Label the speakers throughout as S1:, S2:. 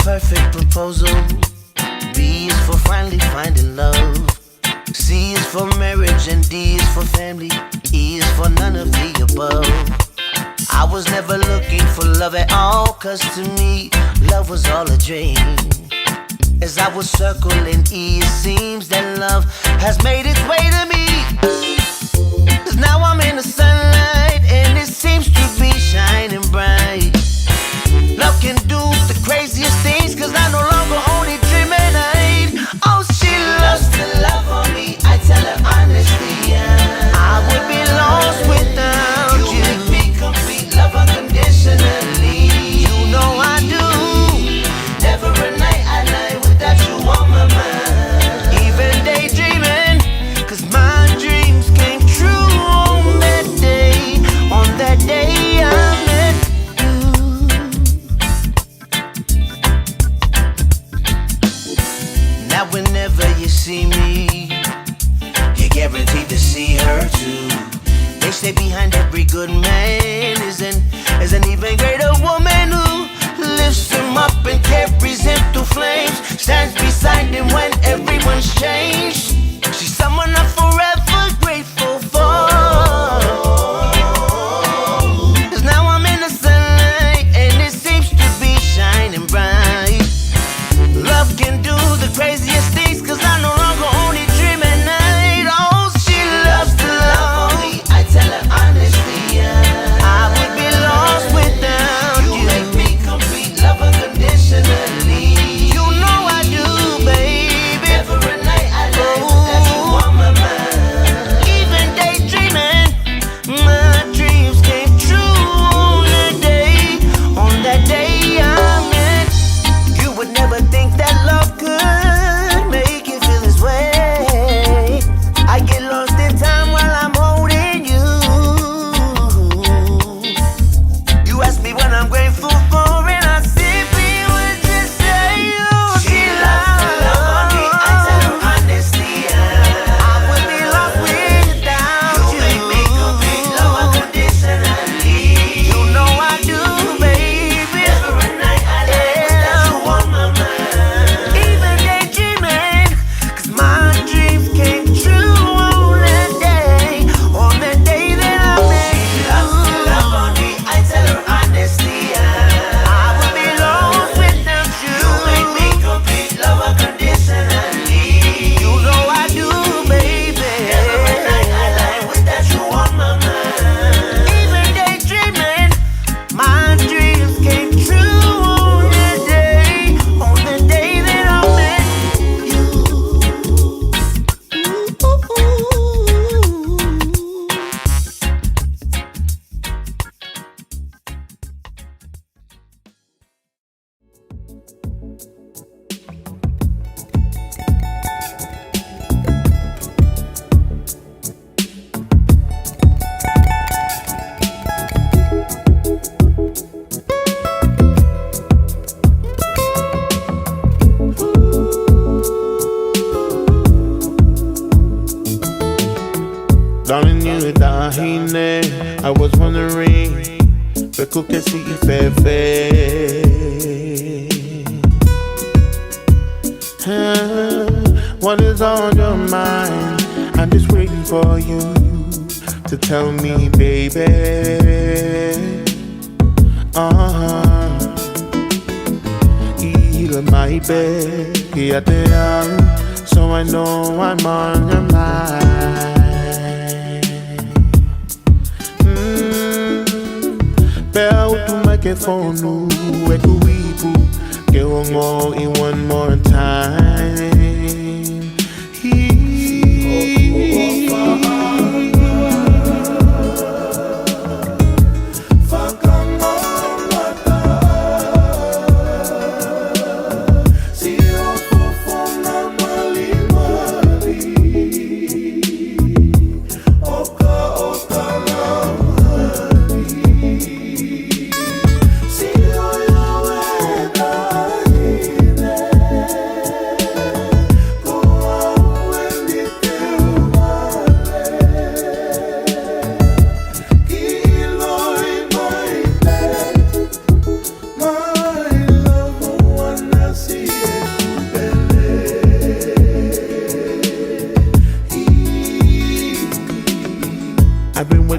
S1: perfect proposal. B is for finally finding love. C is for marriage and D is for family. E is for none of the above. I was never looking for love at all, cause to me, love was all a dream. As I was circling E, it seems that love has made its way to me. Cause now I'm in the sunlight and it seems to be shining bright. Love can do the craziest things, cause I no longer only dream at night. Oh, she loves to love on me, I tell her honestly, yeah. I would be lost without you. You make me complete, love unconditionally. You know I do. Never a night I lie without you on my mind. Even daydreaming, cause my dreams came true on that day. On that day I met you. Now whenever you see me, you're guaranteed to see her too. They say behind every good man is an even greater woman who lifts him up and carries him through flames. Stands beside him when everyone's changed. She's someone I'm forever grateful for. Cause now I'm in the sunlight and it seems to be shining bright. Love can do the craziest things, cause I no longer only dream at night. Oh, she loves to love me, I tell her honestly, yeah. I would be lost without you. You make me complete, love unconditionally. You know I do, baby. Never a night I lie without you on my mind. Even daydreaming, my dreams came true on that day I met. You would never think that love could make you feel this way. I get lost in time while I'm holding you. You ask me what I'm grateful for, and I simply would just say you. She loves to love on me, I tell her honestly, yeah. I would be lost without you. You make me complete, love unconditionally. You know I do, baby. Never a night I lie without you on my mind. Even daydreaming, cause my dreams came true on that day that I met you. She loves to love on me, I tell her honestly, yeah. I would be lost without you. You make me complete, love unconditionally. You know I do, baby. Never a night I lie without you on my mind. Even daydreaming, my dreams came true on that day that I met you.
S2: Darling, you dahine. I was wondering, Beko kesi ifefe. What is on your mind? I'm just waiting for you to tell me, baby. Ila my bed, so I know I'm on your mind. Bell to microphone, echo weepu, get one more in one more time.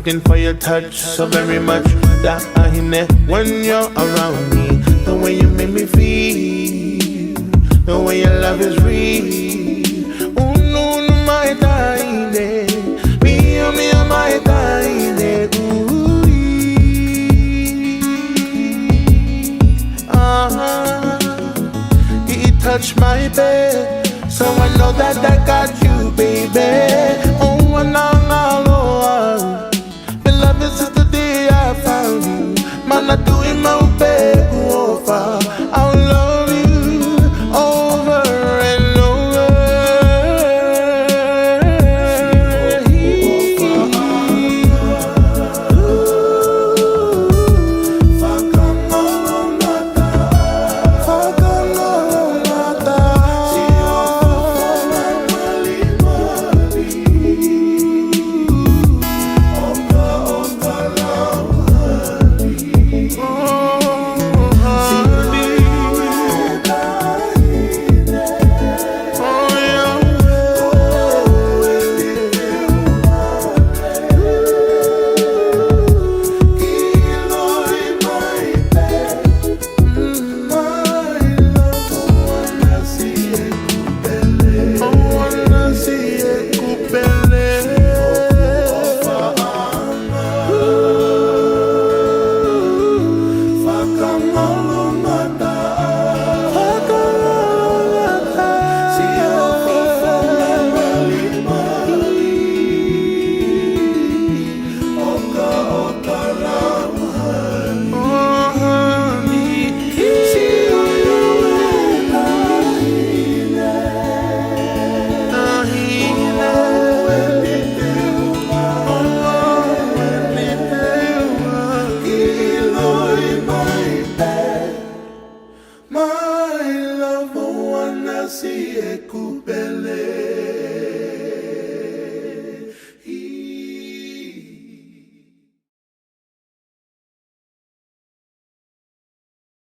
S2: looking for your touch so very much. That I hear when you're around me. The way you make me feel, the way your love is real. Oh no, no, my time, me, my time, It touched my bed, so I know that I got you, baby. Oh, and the love is since the day I found you. Man, I do it my baby over. I'll love you over and over. My love, oh, wanna see a coupe.